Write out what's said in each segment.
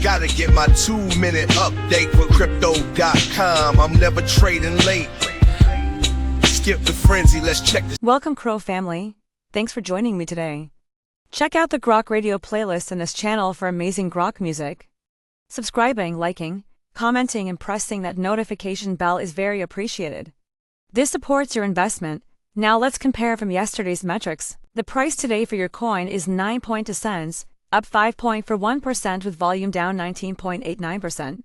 Gotta get my 2-minute update with crypto.com. I'm never trading late. Skip the frenzy, let's check this. Welcome, CRO family. Thanks for joining me today. Check out the GROKRadio playlist in this channel for amazing Grok music. Subscribing, liking, commenting, and pressing that notification bell is very appreciated. This supports your investment. Now let's compare from yesterday's metrics. The price today for your coin is 9.2 cents, up 5.41% with volume down 19.89%.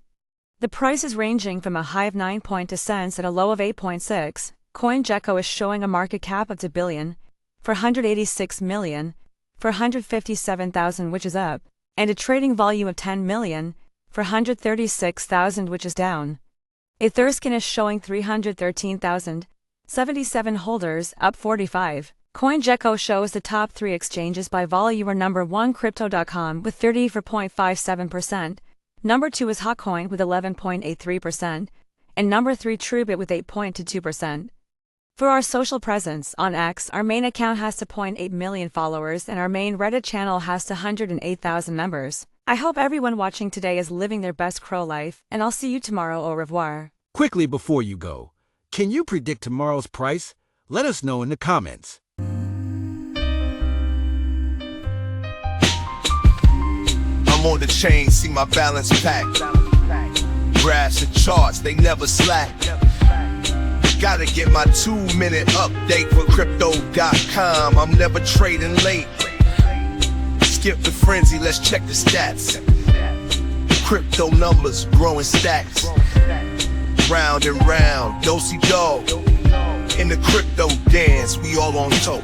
The price is ranging from a high of 9.2 cents and a low of 8.6. CoinGecko is showing a market cap of $2 billion, for 186 million, for 157,000 which is up, and a trading volume of 10 million, for 136,000 which is down. Etherscan is showing 313,077 holders, up 45. CoinGecko shows the top 3 exchanges by volume are number 1 Crypto.com with 34.57%, number 2 is Hotcoin with 11.83%, and number 3 Truebit with 8.22%. For our social presence, on X, our main account has 2.8 million followers and our main Reddit channel has 108,000 members. I hope everyone watching today is living their best CRO life, and I'll see you tomorrow. Au revoir. Quickly before you go, can you predict tomorrow's price? Let us know in the comments. I'm on the chain, see my balance packed. Graphs and charts, they never slack. Gotta get my 2-minute update with crypto.com. I'm never trading late. Skip the frenzy, let's check the stats. Crypto numbers, growing stacks. Round and round, do-si-do. In the crypto dance, we all on top.